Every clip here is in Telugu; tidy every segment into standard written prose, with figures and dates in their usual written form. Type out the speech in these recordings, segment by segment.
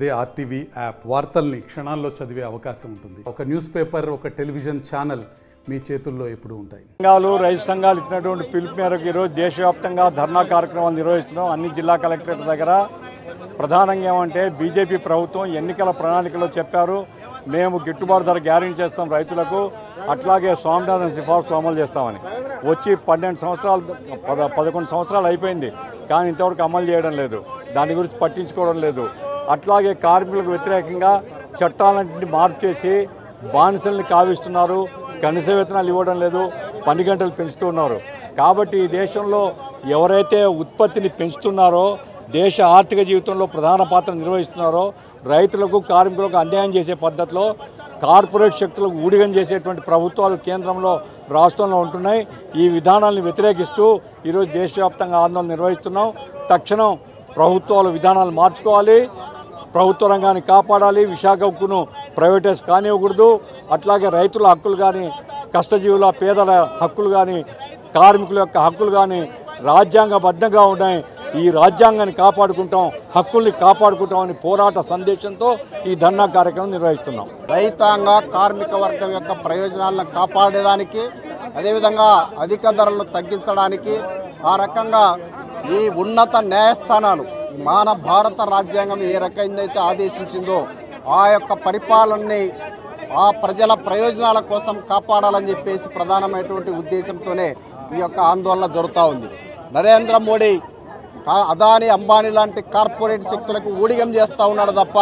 అదే ఆర్టీవీ యాప్ వార్తల్ని క్షణాల్లో చదివే అవకాశం ఉంటుంది. ఒక న్యూస్ పేపర్, ఒక టెలివిజన్ ఛానల్ మీ చేతుల్లో ఎప్పుడూ ఉంటాయి. రైతు సంఘాలు ఇచ్చినటువంటి పిలుపు మేరకు ఈరోజు దేశవ్యాప్తంగా ధర్నా కార్యక్రమాలు నిర్వహిస్తున్నాం. అన్ని జిల్లా కలెక్టరేట్ దగ్గర ప్రధానంగా ఏమంటే బీజేపీ ప్రభుత్వం ఎన్నికల ప్రణాళికలో చెప్పారు, మేము గిట్టుబాటు ధర గ్యారెంటీ చేస్తాం రైతులకు, అట్లాగే స్వామినాథన్ సిఫార్సులు అమలు చేస్తామని. వచ్చి 11 సంవత్సరాలు అయిపోయింది, కానీ ఇంతవరకు అమలు చేయడం లేదు, దాని గురించి పట్టించుకోవడం లేదు. అట్లాగే కార్మికులకు వ్యతిరేకంగా చట్టాలన్నింటినీ మార్పు చేసి బానిసల్ని కావిస్తున్నారు, కనీస వేతనాలు ఇవ్వడం లేదు, పని గంటలు పెంచుతున్నారు. కాబట్టి ఈ దేశంలో ఎవరైతే ఉత్పత్తిని పెంచుతున్నారో, దేశ ఆర్థిక జీవితంలో ప్రధాన పాత్ర నిర్వహిస్తున్నారో, రైతులకు కార్మికులకు అన్యాయం చేసే పద్ధతిలో కార్పొరేట్ శక్తులకు ఊడిగం చేసేటువంటి ప్రభుత్వాలు కేంద్రంలో రాష్ట్రంలో ఉంటున్నాయి. ఈ విధానాలను వ్యతిరేకిస్తూ ఈరోజు దేశవ్యాప్తంగా ఆందోళన నిర్వహిస్తున్నాం. తక్షణం ప్రభుత్వాలు విధానాలు మార్చుకోవాలి, ప్రభుత్వ రంగాన్ని కాపాడాలి, విశాఖ ఉక్కును ప్రైవేటైజ్ కానివ్వకూడదు. అట్లాగే రైతుల హక్కులు కానీ, కష్టజీవుల పేదల హక్కులు కానీ, కార్మికుల యొక్క హక్కులు కానీ రాజ్యాంగబద్ధంగా ఉన్నాయి. ఈ రాజ్యాంగాన్ని కాపాడుకుంటాం, హక్కుల్ని కాపాడుకుంటామని పోరాట సందేశంతో ఈ ధర్నా కార్యక్రమం నిర్వహిస్తున్నాం. రైతాంగ కార్మిక వర్గం యొక్క ప్రయోజనాలను కాపాడేదానికి, అదేవిధంగా అధిక ధరలను తగ్గించడానికి, ఆ రకంగా ఈ ఉన్నత న్యాయస్థానాలు మన భారత రాజ్యాంగం ఏ రకమైతే ఆదేశించిందో ఆ యొక్క పరిపాలనని ఆ ప్రజల ప్రయోజనాల కోసం కాపాడాలని చెప్పేసి ప్రధానమైనటువంటి ఉద్దేశంతోనే ఈ యొక్క ఆందోళన జరుగుతూ ఉంది. నరేంద్ర మోడీ అదానీ, అంబానీ లాంటి కార్పొరేట్ శక్తులకు ఊడిగం చేస్తూ ఉన్నాడు తప్ప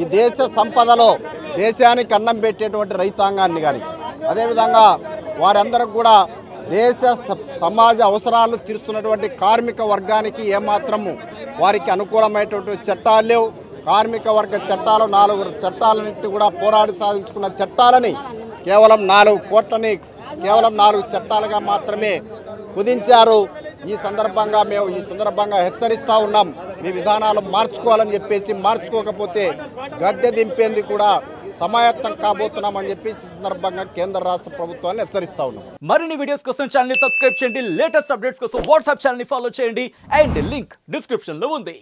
ఈ దేశ సంపదలో దేశానికి అన్నం పెట్టేటువంటి రైతాంగాన్ని కానీ, అదేవిధంగా వారందరికి కూడా దేశ సమాజ అవసరాలు తీరుస్తున్నటువంటి కార్మిక వర్గానికి ఏమాత్రము వారికి అనుకూలమైనటువంటి చట్టాలు లేవు. కార్మిక వర్గ చట్టాలు 4 చట్టాలన్నింటి కూడా పోరాడి సాధించుకున్న చట్టాలని కేవలం 4 కోట్లని కేవలం 4 చట్టాలుగా మాత్రమే కుదించారు. ఈ సందర్భంగా హెచ్చరిస్తూ ఉన్నాం, మీ విధానాలు మార్చుకోవాలని చెప్పేసి, మార్చుకోకపోతే గద్దె దింపేందుకు కూడా సమాయత్తం కాబోతున్నామని చెప్పేసి సందర్భంగా కేంద్ర రాష్ట్ర ప్రభుత్వాన్ని హెచ్చరిస్తా ఉన్నాం. మరిన్ని వీడియోస్ కోసం ఛానల్ ని సబ్స్క్రైబ్ చేయండి, లేటెస్ట్ అప్డేట్స్ కోసం వాట్సాప్ ఛానల్ ని ఫాలో చేయండి, అండ్ లింక్ డిస్క్రిప్షన్ లో ఉంది.